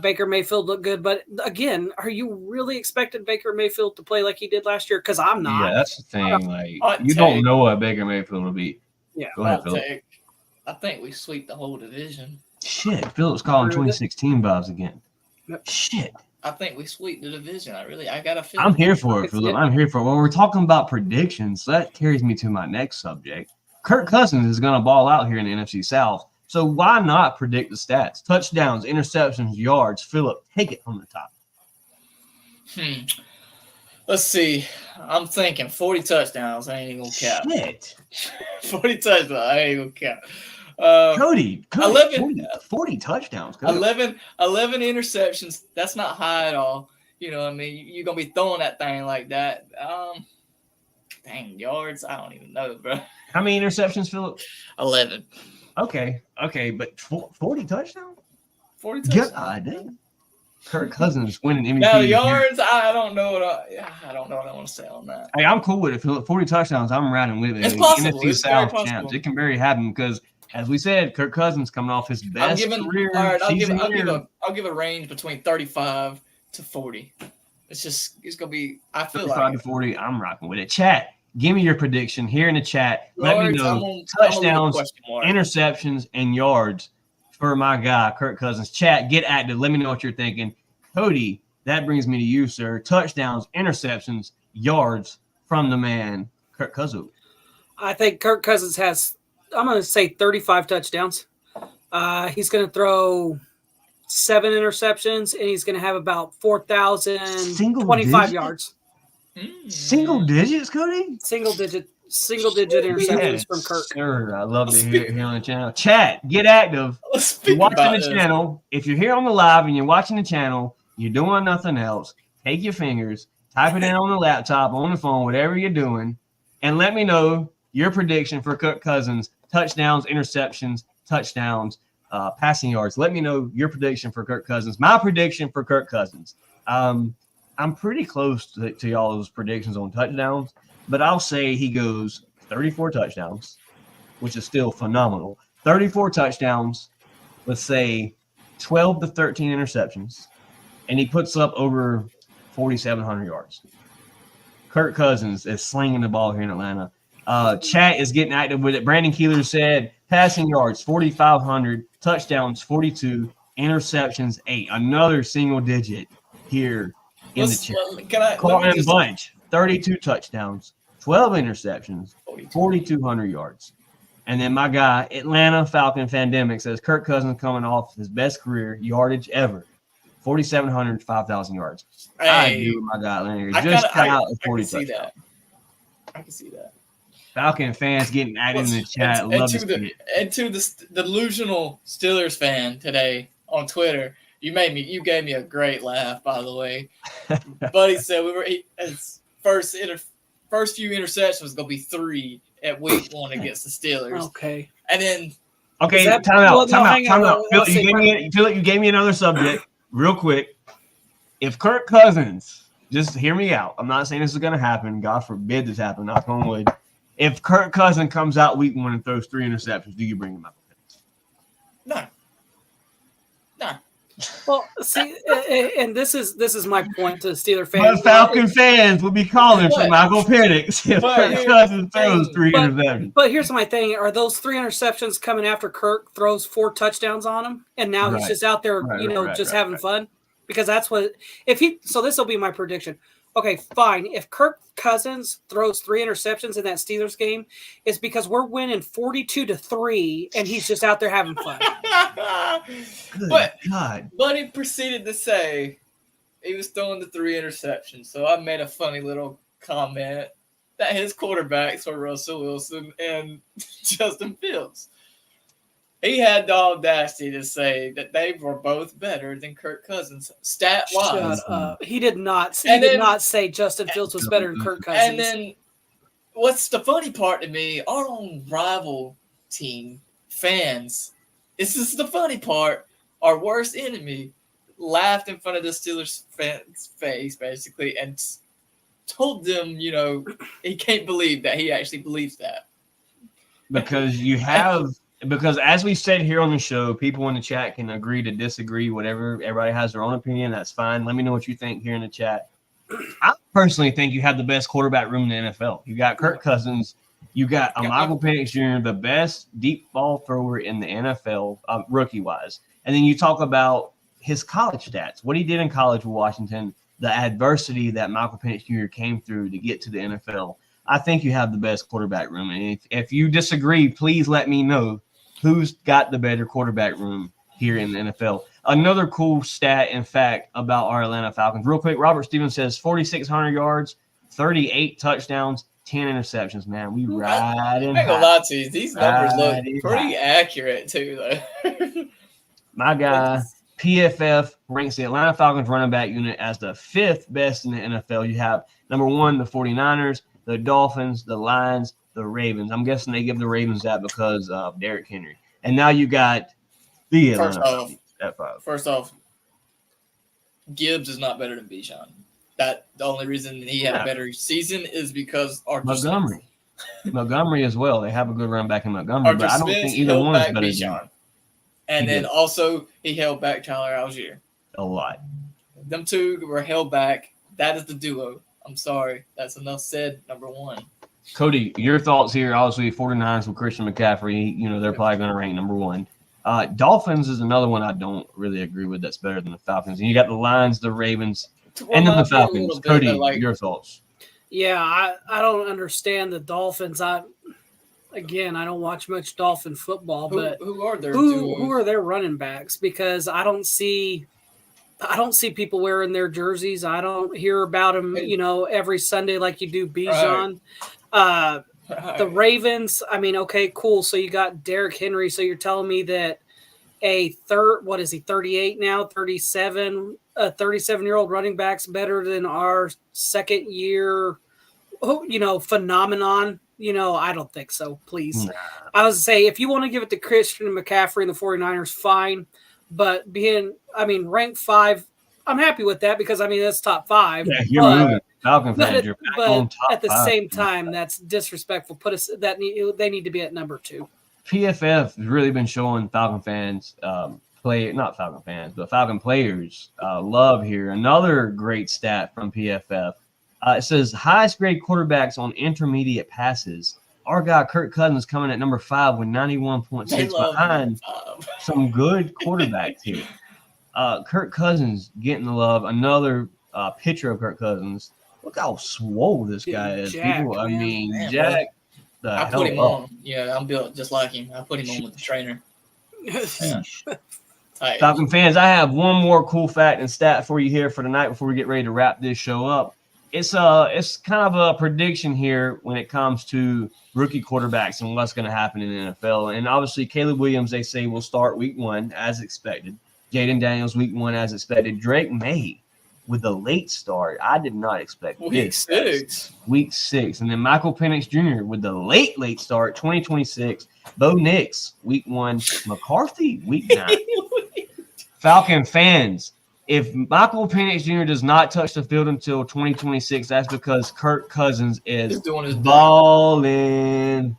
Baker Mayfield looked good, but again, are you really expecting Baker Mayfield to play like he did last year? Because I'm not. Yeah, that's the thing. Like you don't know what Baker Mayfield will be. Yeah, go ahead, Philip. I think we sweep the whole division. Shit, Philip's calling 2016 vibes again. Yep. Shit. I think we sweep the division. I got a feeling. I'm here for it, Philip. I'm here for it. When we're talking about predictions, that carries me to my next subject. Kirk Cousins is going to ball out here in the NFC South. So why not predict the stats? Touchdowns, interceptions, yards. Philip, take it from the top. Let's see. I'm thinking 40 touchdowns. I ain't even going to count. Shit. 40 touchdowns. I ain't even going to count. Cody 40 touchdowns. Cody. 11 interceptions. That's not high at all. You know what I mean? You're going to be throwing that thing like that. Dang, yards. I don't even know, bro. How many interceptions, Philip? 11. Okay, but 40 touchdowns? 40 touchdowns. God damn. Kirk Cousins winning MVP. Now, yards, I don't know what I want to say on that. Hey, I'm cool with it, Philip. 40 touchdowns, I'm riding with it. It's possible. NFC South champs. It can very happen because, as we said, Kirk Cousins coming off his best career. All right, I'll give a range between 35 to 40. It's going to be, I feel 35 like. to 40, I'm rocking with it. Chat. Give me your prediction here in the chat. Let me know touchdowns, interceptions, and yards for my guy, Kirk Cousins. Chat, get active. Let me know what you're thinking. Cody, that brings me to you, sir. Touchdowns, interceptions, yards from the man, Kirk Cousins. I think Kirk Cousins has, I'm going to say 35 touchdowns. He's going to throw 7 interceptions, and he's going to have about 4,025 yards. Single digits, Cody? Single digit interceptions from Kirk. Sure, I love to hear it here on the channel. Chat, get active. You're watching the channel. If you're here on the live and you're watching the channel, you're doing nothing else. Take your fingers, type it in on the laptop, on the phone, whatever you're doing, and let me know your prediction for Kirk Cousins. Touchdowns, interceptions, touchdowns, passing yards. Let me know your prediction for Kirk Cousins. My prediction for Kirk Cousins. I'm pretty close to y'all's predictions on touchdowns, but I'll say he goes 34 touchdowns, which is still phenomenal. 34 touchdowns, let's say 12 to 13 interceptions, and he puts up over 4,700 yards. Kirk Cousins is slinging the ball here in Atlanta. Chat is getting active with it. Brandon Keeler said passing yards 4,500, touchdowns 42, interceptions 8. Another single digit here in the chat. Carlton Bunch, 32 touchdowns, 12 interceptions, 4,200 yards. And then my guy, Atlanta Falcon Fandemic, says Kirk Cousins coming off his best career yardage ever, 4,700, 5,000 yards. Hey, I agree with my guy, Leonard. Just cut out 40 touchdowns. I can see that. Falcon fans getting active in the chat. Love to see it. And to the delusional Steelers fan today on Twitter, you gave me a great laugh, by the way. Buddy said his first few interceptions was gonna be 3 at week 1 against the Steelers. Okay. And then time out. Phil, you gave me another subject real quick. If Kirk Cousins, just hear me out. I'm not saying this is gonna happen. God forbid this happen. Knock on wood. If Kirk Cousins comes out week 1 and throws 3 interceptions, do you bring him up? No. Well, see, and this is my point to the Steeler fans. But Falcon fans will be calling for Michael Penix if Kirk Cousins throws 3 interceptions. But here's my thing: are those 3 interceptions coming after Kirk throws 4 touchdowns on him, and now he's just out there, having fun? because that's what if he. So this will be my prediction. Okay, fine. If Kirk Cousins throws 3 interceptions in that Steelers game, it's because we're winning 42-3, and he's just out there having fun. But God. Buddy proceeded to say he was throwing the 3 interceptions. So I made a funny little comment that his quarterbacks were Russell Wilson and Justin Fields. He had the audacity to say that they were both better than Kirk Cousins, stat-wise. Shut up. He did not. He did not say Justin Fields was better than Kirk Cousins. And then, what's the funny part to me? Our own rival team fans. This is the funny part. Our worst enemy laughed in front of the Steelers fans' face, basically, and told them, he can't believe that he actually believes that. Because as we said here on the show, people in the chat can agree to disagree, whatever. Everybody has their own opinion. That's fine. Let me know what you think here in the chat. I personally think you have the best quarterback room in the NFL. You got Kirk Cousins. You got Michael Penix Jr., the best deep ball thrower in the NFL, rookie-wise. And then you talk about his college stats, what he did in college with Washington, the adversity that Michael Penix Jr. came through to get to the NFL. I think you have the best quarterback room. And if you disagree, please let me know who's got the better quarterback room here in the NFL. Another cool stat, in fact, about our Atlanta Falcons. Real quick, Robert Stevens says 4,600 yards, 38 touchdowns, 10 interceptions. Man, we riding. I ain't gonna lie to you. These numbers look pretty accurate, too, though. My guy, PFF ranks the Atlanta Falcons running back unit as the 5th best in the NFL. You have number 1, the 49ers, the Dolphins, the Lions, the Ravens. I'm guessing they give the Ravens that because of Derrick Henry. And now you got the Atlanta Falcons at 5. First off, Gibbs is not better than Bijan. The only reason he had a better season is because Arthur Montgomery. Smith. Montgomery as well. They have a good run back in Montgomery, Arthur but I don't Smith think either one is better Bijan. than And then also he held back Tyler Algier. a lot. Them two were held back. That is the duo. I'm sorry. That's enough said, number 1. Cody, your thoughts here? Obviously, 49ers with Christian McCaffrey, they're probably going to rank number 1. Dolphins is another one I don't really agree with that's better than the Falcons. And you got the Lions, the Ravens, and then the Falcons. Cody, your thoughts? Yeah, I don't understand the Dolphins. I don't watch much Dolphin football, but who are their running backs? Because I don't see people wearing their jerseys. I don't hear about them, every Sunday like you do Bijan. Right. The Ravens, okay, cool. So you got Derrick Henry. So you're telling me that a 38 now, 37, a 37-year-old running back's better than our second year, phenomenon. I don't think so, please. Nah. I was say, if you want to give it to Christian McCaffrey and the 49ers, fine. But ranked 5, I'm happy with that because, that's top 5. Yeah, you're moving. Falcon fans, you're back on top at the 5. Same time, that's disrespectful. They need to be at number 2. PFF has really been showing Falcon fans, not Falcon fans, but Falcon players love here. Another great stat from PFF. It says highest grade quarterbacks on intermediate passes. Our guy Kirk Cousins coming at number 5 with 91.6 behind some good quarterbacks here. Kirk Cousins getting the love. Another picture of Kirk Cousins. Look how swole this guy is. Jack, people. Jack. I put him on. Yeah, I'm built just like him. I put him on with the trainer. Yeah. Falcon fans, I have one more cool fact and stat for you here for tonight before we get ready to wrap this show up. It's kind of a prediction here when it comes to rookie quarterbacks and what's going to happen in the NFL. And obviously, Caleb Williams, they say, will start week 1 as expected. Jaden Daniels, week 1 as expected. Drake May with a late start. I did not expect week 6. Week 6. And then Michael Penix Jr. with the late start, 2026. Bo Nix, week 1. McCarthy, week 9. Falcon fans, if Michael Penix Jr. does not touch the field until 2026, that's because Kirk Cousins is balling.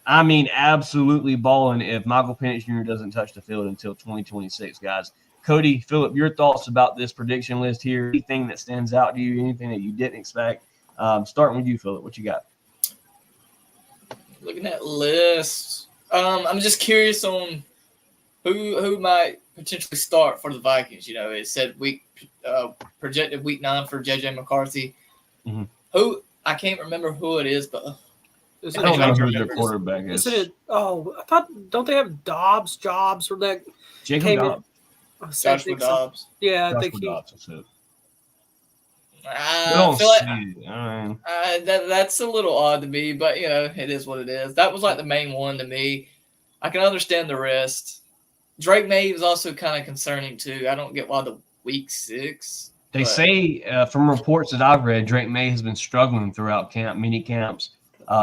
Absolutely balling if Michael Penix Jr. doesn't touch the field until 2026, guys. Cody, Phillip, your thoughts about this prediction list here? Anything that stands out to you? Anything that you didn't expect? Starting with you, Phillip. What you got? Looking at lists, I'm just curious on who might potentially start for the Vikings. It said week projected week 9 for JJ McCarthy. Mm-hmm. Who I can't remember who it is, but I don't know who their quarterback is. Isn't it? Oh, I thought. Don't they have Jobs or that? Jacob Dobbs. Joshua Dobbs. Yeah, I think he. Dobbs, that's it. I feel like that's a little odd to me, but it is what it is. That was like the main one to me. I can understand the rest. Drake May was also kind of concerning too. I don't get why the week 6. They say from reports that I've read, Drake May has been struggling throughout mini camps.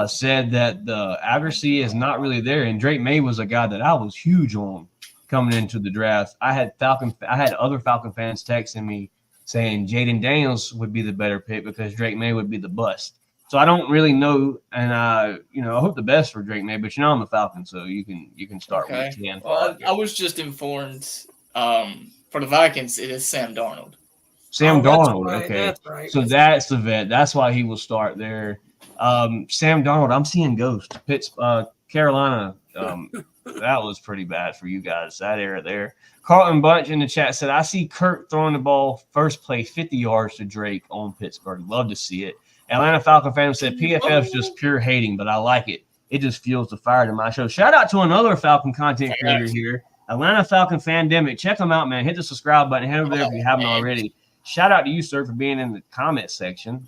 Said that the accuracy is not really there, and Drake May was a guy that I was huge on coming into the draft. I had other Falcon fans texting me saying Jaden Daniels would be the better pick because Drake May would be the bust. So I don't really know, and I hope the best for Drake May, but I'm a Falcon, so you can start with 10. Well, I was just informed for the Vikings it is Sam Darnold. Sam Darnold, right, okay. That's right. So that's the vet. That's why he will start there. Sam Darnold, I'm seeing ghost. Carolina, that was pretty bad for you guys, that era there. Carlton Bunch in the chat said, I see Kurt throwing the ball first play 50 yards to Drake on Pittsburgh. Love to see it. Atlanta Falcon fan said, PFF's just pure hating, but I like it. It just fuels the fire to my show. Shout out to another Falcon content creator here, Atlanta Falcon Fandemic. Check them out, man. Hit the subscribe button. Head over there if you haven't already. Shout out to you, sir, for being in the comment section.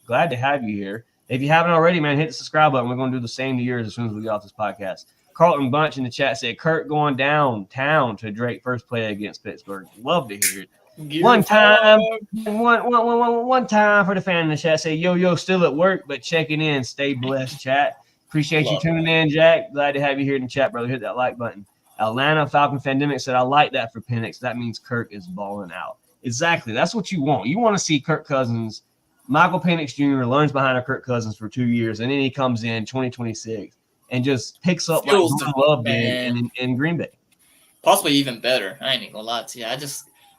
Glad to have you here. If you haven't already, man, hit the subscribe button. We're going to do the same to yours as soon as we get off this podcast. Carlton Bunch in the chat said, Kurt going downtown to Drake first play against Pittsburgh. Love to hear it. One time for the fan in the chat. Say, yo, still at work, but checking in. Stay blessed, chat. Appreciate you tuning in, Jack. Glad to have you here in the chat, brother. Hit that like button. Atlanta Falcon Fandemic said, I like that for Penix. That means Kirk is balling out. Exactly. That's what you want. You want to see Kirk Cousins, Michael Penix Jr. learns behind a Kirk Cousins for 2 years, and then he comes in 2026 and just picks up like Love did in Green Bay. Possibly even better. I ain't even gonna lie to you.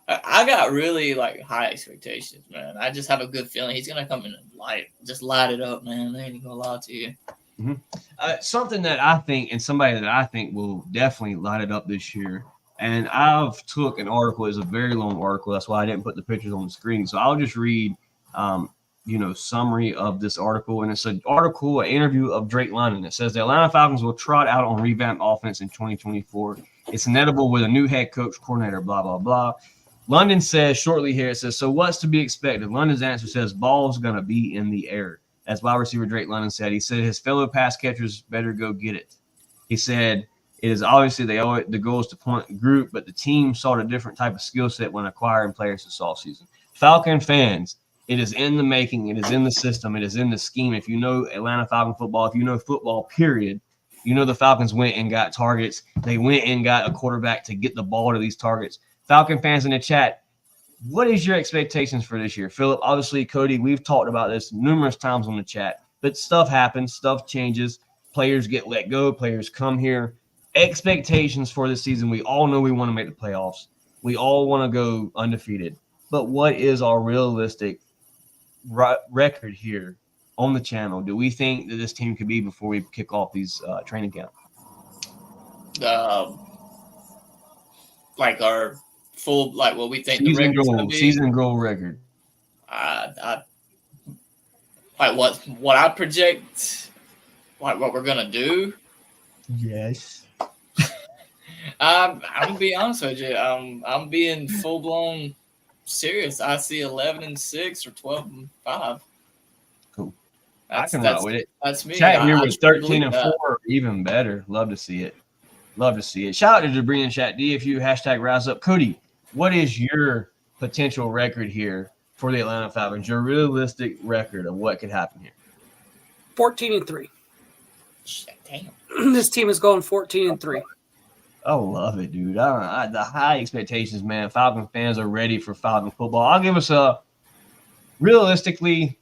I got really like high expectations, man. I just have a good feeling he's gonna come in and light it up, man. I ain't even gonna lie to you. Mm-hmm. Something that I think, and somebody that I think will definitely light it up this year. And I've took an article. It's a very long article. That's why I didn't put the pictures on the screen. So I'll just read, summary of this article. And it's an interview of Drake London. It says the Atlanta Falcons will trot out on revamped offense in 2024. It's inevitable with a new head coach, coordinator, blah, blah, blah. London says shortly here, it says, so what's to be expected? London's answer says ball's going to be in the air. As wide receiver Drake London said, he said his fellow pass catchers better go get it. He said it is obviously the goal is to point the group, but the team sought a different type of skill set when acquiring players this offseason. Falcon fans, it is in the making. It is in the system. It is in the scheme. If you know Atlanta Falcon football, if you know football, period, you know the Falcons went and got targets. They went and got a quarterback to get the ball to these targets. Falcon fans in the chat, what is your expectations for this year? Philip, obviously, Cody, we've talked about this numerous times on the chat, but stuff happens, stuff changes, players get let go, players come here. Expectations for this season, we all know we want to make the playoffs. We all want to go undefeated. But what is our realistic record here on the channel? Do we think that this team could be before we kick off these training camp? Like our full, like what we think season goal record. Like what I project, like what we're gonna do. Yes. I'm gonna be honest with you. I'm being full blown serious. I see 11-6 or 12-5. Cool. I can roll with it. That's me. Chat here with 13-4, even better. Love to see it. Shout out to Debris and Chat DFU # Rise Up. Cody, what is your potential record here for the Atlanta Falcons? Your realistic record of what could happen here? 14-3. Damn. This team is going 14-3. I love it, dude. The high expectations, man. Falcon fans are ready for Falcon football. I'll give us realistically,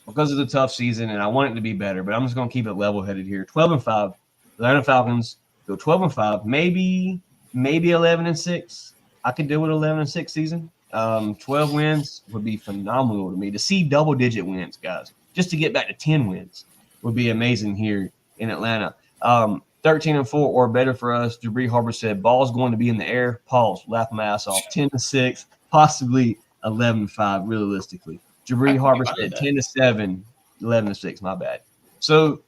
because of the tough season, and I want it to be better, but I'm just going to keep it level-headed here. 12-5. Atlanta Falcons go 12-5, maybe 11-6. I could deal with 11-6 season. 12 wins would be phenomenal to me. To see double-digit wins, guys, just to get back to 10 wins would be amazing here in Atlanta. 13-4 or better for us. Debris Harbor said, ball's going to be in the air. Pause. Laugh my ass off. 10-6. possibly 11-5 realistically. Jabri Harper said 10-7, 11-6. My bad. So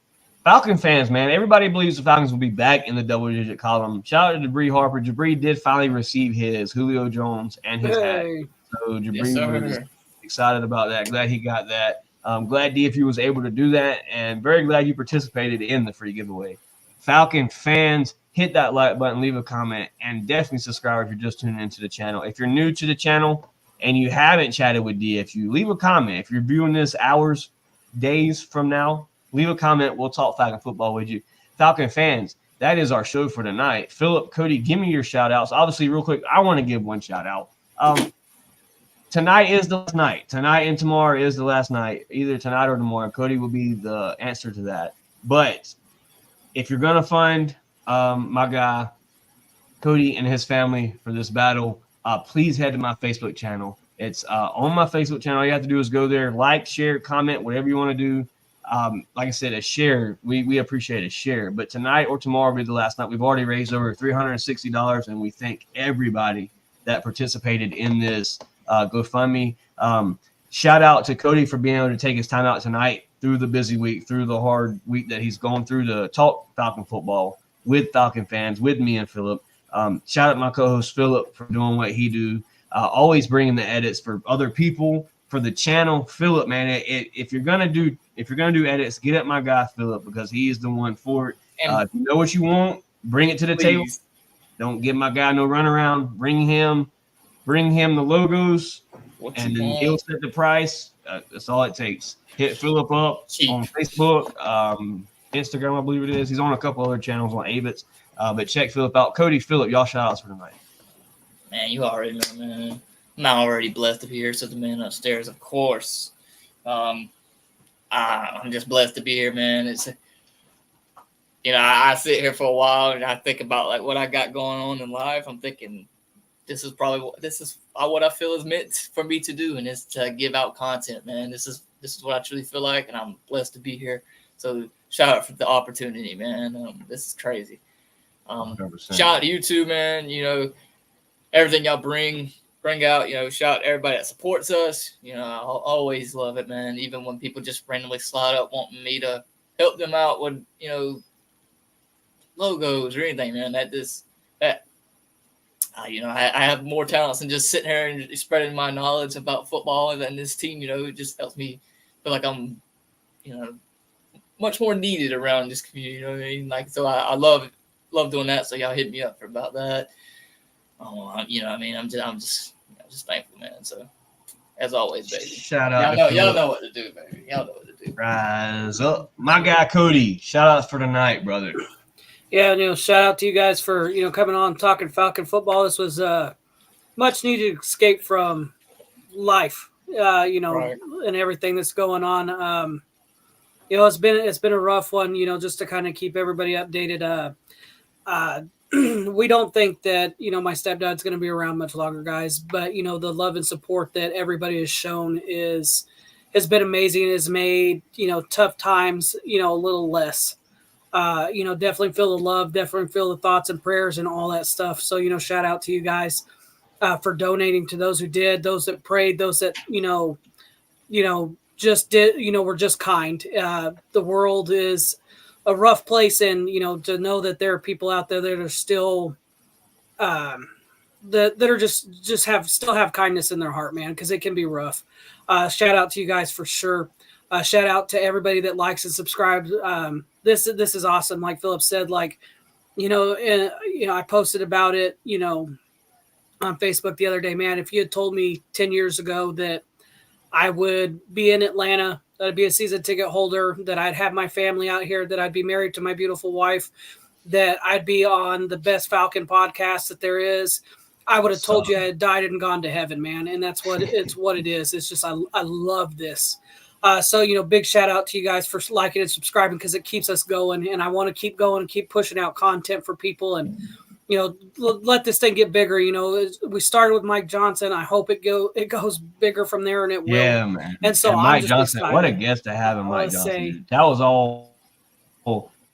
Falcon fans, man, everybody believes the Falcons will be back in the double-digit column. Shout out to Jabri Harper. Jabri did finally receive his Julio Jones and his hat. So Jabri was excited about that. Glad he got that. Glad DFU was able to do that, and very glad you participated in the free giveaway. Falcon fans, hit that like button, leave a comment, and definitely subscribe if you're just tuning into the channel. If you're new to the channel and you haven't chatted with DFU, leave a comment. If you're viewing this hours, days from now, leave a comment. We'll talk Falcon football with you. Falcon fans, that is our show for tonight. Philip, Cody, give me your shout-outs. Obviously, real quick, I want to give one shout-out. Tonight is the last night. Tonight and tomorrow is the last night. Either tonight or tomorrow. Cody will be the answer to that. But if you're going to fund my guy, Cody, and his family for this battle, please head to my Facebook channel. It's on my Facebook channel. All you have to do is go there, like, share, comment, whatever you want to do. Like I said, a share. We appreciate a share. But tonight or tomorrow will be the last night. We've already raised over $360, and we thank everybody that participated in this GoFundMe. Shout out to Cody for being able to take his time out tonight through the busy week, through the hard week that he's going through to talk Falcon football with Falcon fans, with me and Philip. Shout out to my co-host Philip for doing what he do, always bringing the edits for other people, for the channel. Philip, man, if you're gonna do edits, get at my guy Philip, because he is the one for it. If you know what you want, bring it to the table. Don't give my guy no runaround. Bring him the logos, and then he'll set the price. That's all it takes. Hit Philip up on Facebook, Instagram, I believe it is. He's on a couple other channels on Avits. But check Philip out. Cody, Philip, y'all shout outs for tonight. Man, you already know, man. I'm already blessed to be here. So the man upstairs, of course. I'm just blessed to be here, man. It's, I sit here for a while and I think about like what I got going on in life. I'm thinking this is what I feel is meant for me to do, and it's to give out content, man. This is what I truly feel like, and I'm blessed to be here. So shout out for the opportunity, man. This is crazy. Shout out to you too, man. Everything y'all bring out, shout out to everybody that supports us. I'll always love it, man. Even when people just randomly slide up wanting me to help them out with, logos or anything, man. I have more talents than just sitting here and spreading my knowledge about football, and this team, it just helps me feel like I'm, much more needed around this community. You know what I mean? Like, so I love doing that. So y'all hit me up about that. I'm just thankful, man. So as always, baby. Shout out. Y'all know what to do, baby. Y'all know what to do. Rise up, my guy Cody. Shout out for tonight, brother. Yeah, shout out to you guys for coming on talking Falcon football. This was much needed escape from life, right, and everything that's going on. It's been a rough one, just to kind of keep everybody updated. We don't think that, my stepdad's going to be around much longer, guys, but, the love and support that everybody has shown has been amazing. It has made, tough times, a little less. Definitely feel the love, definitely feel the thoughts and prayers and all that stuff. So, shout out to you guys for donating, to those who did, those that prayed, those that, just did, were just kind. The world is a rough place, and to know that there are people out there that are still that are still have kindness in their heart, man, because it can be rough. Shout out to you guys for sure. Shout out to everybody that likes and subscribes. This is awesome. Like Philip said, I posted about it, on Facebook the other day, man. If you had told me 10 years ago that I would be in Atlanta, that I'd be a season ticket holder, that I'd have my family out here, that I'd be married to my beautiful wife, that I'd be on the best Falcon podcast that there is, I would have told you I had died and gone to heaven, man. And that's what it is. It's just, I love this. So, big shout out to you guys for liking and subscribing, because it keeps us going. And I want to keep going and keep pushing out content for people, and, let this thing get bigger. We started with Mike Johnson. I hope it goes bigger from there, and it will. Yeah, man. And so Mike Johnson, excited. What a guest to have in Mike Johnson. That was all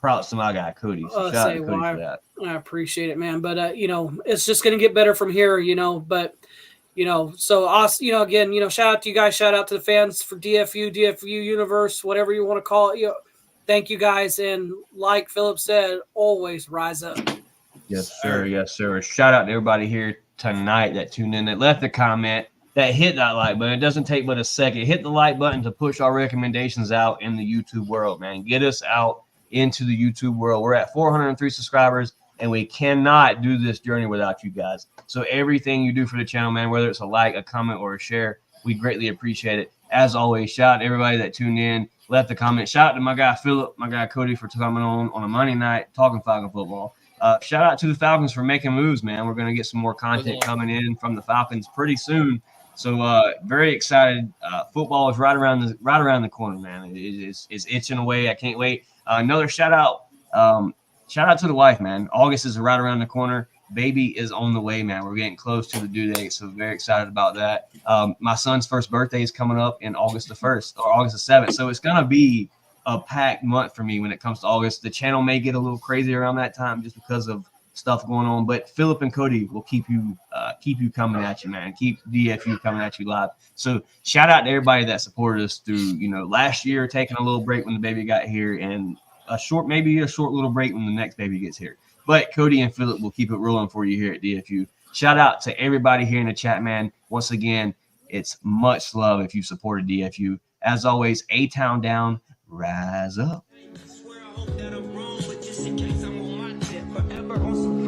props to my guy, Cody. So shout out to Cody for that. I appreciate it, man. But, it's just going to get better from here, but, So us, again, shout out to you guys, shout out to the fans for DFU universe, whatever you want to call it. Thank you guys. And like Philip said, always rise up. Yes, sir. Yes, sir. Shout out to everybody here tonight that tuned in, that left a comment, that hit that like button. It doesn't take but a second. Hit the like button to push our recommendations out in the YouTube world, man. Get us out into the YouTube world. We're at 403 subscribers, and we cannot do this journey without you guys. So everything you do for the channel, man, whether it's a like, a comment, or a share, we greatly appreciate it. As always, shout out to everybody that tuned in, left a comment. Shout out to my guy Philip, my guy Cody for coming on a Monday night talking Falcon football. Shout out to the Falcons for making moves, man. We're going to get some more content coming in from the Falcons pretty soon. So very excited. Football is right around the corner, man. It's itching away. I can't wait. Another shout out to the wife, man. August is right around the corner. Baby is on the way, man. We're getting close to the due date, so very excited about that. My son's first birthday is coming up in August the 1st or August the 7th, so it's going to be a packed month for me when it comes to August. The channel may get a little crazy around that time just because of stuff going on, but Philip and Cody will keep you coming at you, man. Keep DFU coming at you live. So shout out to everybody that supported us through, last year, taking a little break when the baby got here, and maybe a short little break when the next baby gets here. But Cody and Philip will keep it rolling for you here at DFU. Shout out to everybody here in the chat, man. Once again, it's much love if you supported DFU. As always, A-Town down, rise up. I swear I hope that I'm wrong, but just in case I'm on my tip forever on some